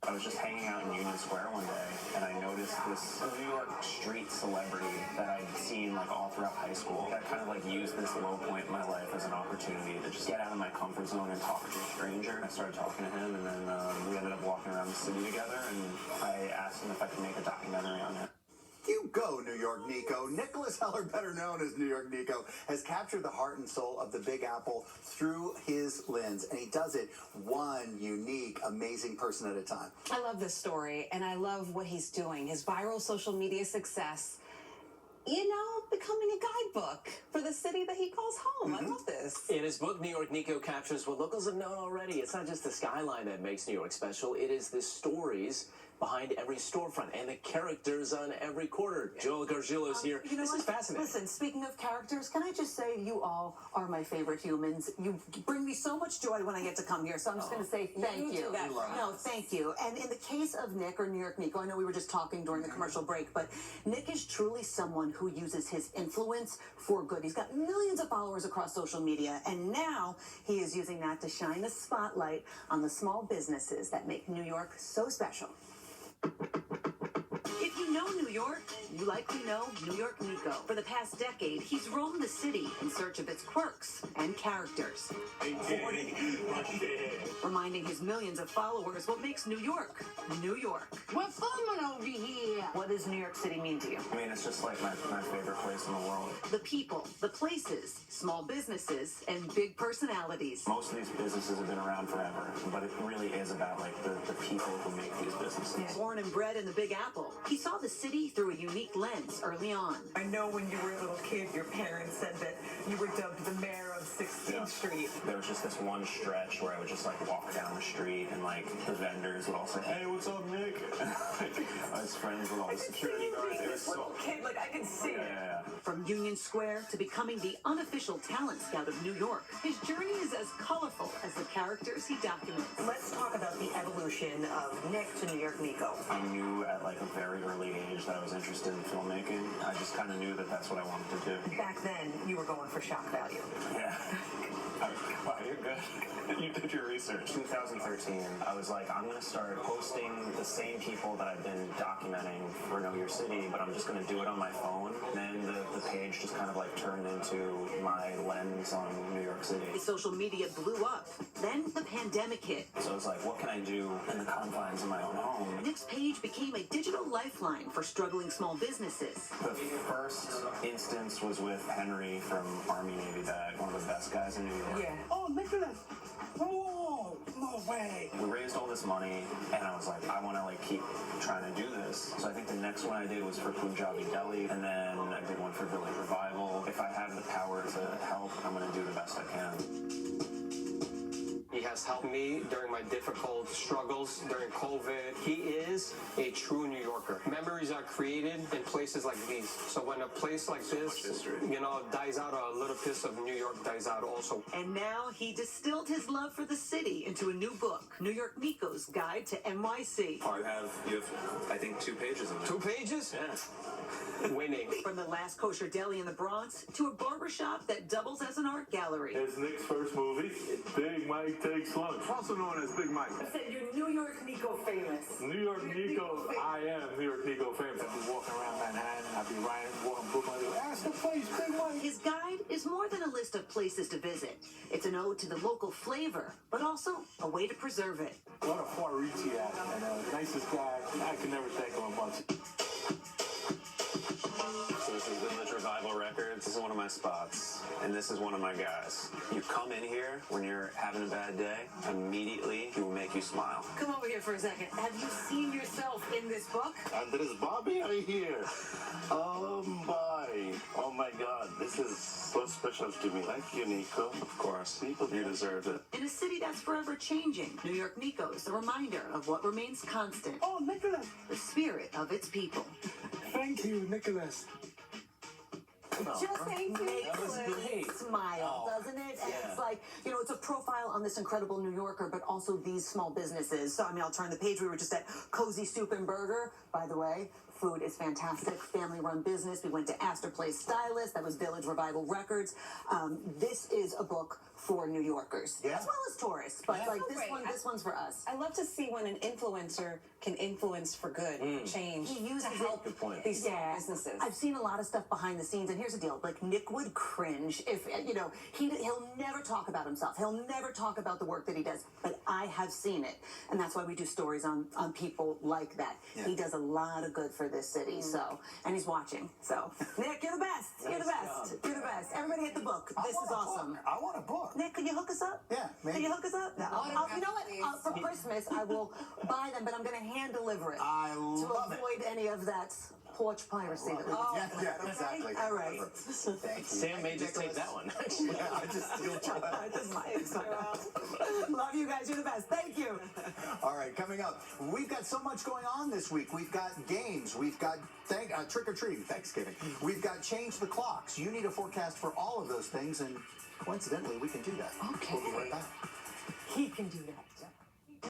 I was just hanging out in Union Square one day, and I noticed this New York street celebrity that I'd seen like all throughout high school. I kind of like used this low point in my life as an opportunity to just get out of my comfort zone and talk to a stranger. I started talking to him, and then we ended up walking around the city together, and I asked him if I could make a documentary on it. You go, New York Nico. Nicholas Heller, better known as New York Nico, has captured the heart and soul of the Big Apple through his lens, and he does it one unique, amazing person at a time. I love this story, and I love what he's doing. His viral social media success, becoming a guidebook for the city that he calls home. I love this. In his book, New York Nico captures what locals have known already. It's not just the skyline that makes New York special. It is the stories behind every storefront and the characters on every corner. Joel Gargiulo's here. This is fascinating. Listen, speaking of characters, can I just say you all are my favorite humans. You bring me so much joy when I get to come here, so I'm just going to say thank you. No, thank you. And in the case of Nick, or New York Nico, I know we were just talking during the commercial break, but Nick is truly someone who uses his influence for good. He's got millions of followers across social media, and now he is using that to shine the spotlight on the small businesses that make New York so special. If you know New York, you likely know New York Nico. For the past decade, he's roamed the city in search of its quirks and characters. Reminding his millions of followers what makes New York, New York. We're filming over here. What does New York City mean to you? I mean, it's just like my favorite place in the world. The people, the places, small businesses, and big personalities. Most of these businesses have been around forever, but it really is about like the people who make these businesses. Born and bred in the Big Apple, he saw the city through a unique lens early on. I know when you were a little kid, your parents said that you were dubbed the mayor of 16th Street. There was just this one stretch where I would just like walk down the street and like the vendors would all say, "Hey, what's up, Nick?" I was friends with all the security guards. It was so little kid, like I can see it. yeah. From Union Square to becoming the unofficial talent scout of New York, his journey is as colorful as the characters he documents. Let's talk about the evolution of Nick to New York Nico. I knew at like a very early age that I was interested in filmmaking. I just kind of knew that that's what I wanted to do. Back then, you were going for shock value. Yeah. Wow, you're good. You did your research. 2013, I was like, I'm going to start posting the same people that I've been documenting for Know Your City, but I'm just going to do it on my phone. Then the page just kind of like turned into my lens on New York City. His social media blew up. Then the pandemic hit. So I was like, what can I do in the confines of my own home? Nick's page became a digital lifeline for struggling small businesses. The first instance was with Henry from Army Navy Bag, one of the best guys in New York. Yeah. Oh, Nicholas. Whoa, no way. We raised all this money, and I was like, I want to like keep trying to do this. So I think the next one I did was for Punjabi Deli, and then I did one for Village Revival. If I have the power to help, I'm going to do the best I can. He has helped me during my difficult struggles during COVID. He is a true New Yorker. Memories are created in places like these. So when a place like this, dies out, a little piece of New York dies out also. And now he distilled his love for the city into a new book, New York Nico's Guide to NYC. You have, I think, 2 pages of it. 2 pages? Yeah. Winning. From the last kosher deli in the Bronx to a barbershop that doubles as an art gallery. It's Nick's first movie, Big Mike Takes Lunch, also known as Big Mike. I said you're New York Nico famous. New York Nico, I am New York Nico famous. I'll be walking around Manhattan, I'll be walking Brooklyn, ask the place, Big Mike. His guide is more than a list of places to visit. It's an ode to the local flavor, but also a way to preserve it. What a far reach he had, and the nicest guy, I can never thank him much. So this is Village Revival Records. This is one of my spots, and this is one of my guys. You come in here when you're having a bad day, immediately he will make you smile. Come over here for a second. Have you seen yourself in this book? Andres Bobby right here. Oh my God, this is so special to me. Thank you, Nico. Of course, you deserved it. In a city that's forever changing, New York Nico is a reminder of what remains constant. Oh, Nicholas. The spirit of its people. Thank you, Nicholas. Just thank you. That was great. Smile, doesn't it? And it's like, it's a profile on this incredible New Yorker, but also these small businesses. So, I'll turn the page. We were just at Cozy Soup and Burger, by the way. Food is fantastic, family-run business. We went to Astor Place Stylist. That was Village Revival Records. This is a book for New Yorkers, Yeah. as well as tourists. But like this Great. one, this one's for us. I love to see when an influencer can influence for good, change, He uses to help Good point. these small businesses. I've seen a lot of stuff behind the scenes, and here's the deal: like Nick would cringe if he'll never talk about himself. He'll never talk about the work that he does. But I have seen it, and that's why we do stories on people like that. Yeah. He does a lot of good for this city. So, and he's watching. So, Nick, you're the best. You're the best. You're the best. Everybody get the book. This is awesome. I want a book. Nick, can you hook us up? Yeah, maybe. Can you hook us up? No. You know what? please. For Christmas, I will buy them, but I'm going to hand deliver it I to love it. avoid any of that porch piracy that we Yeah, exactly. All right. Thank you. Sam may just take that one. Actually. Yeah, I just steal Love you guys. You're the best. Thank you. All right, coming up, we've got so much going on this week. We've got games. We've got trick-or-treating, Thanksgiving. We've got change the clocks. You need a forecast for all of those things, and coincidentally, we can do that. Okay. We'll be right back. He can do that.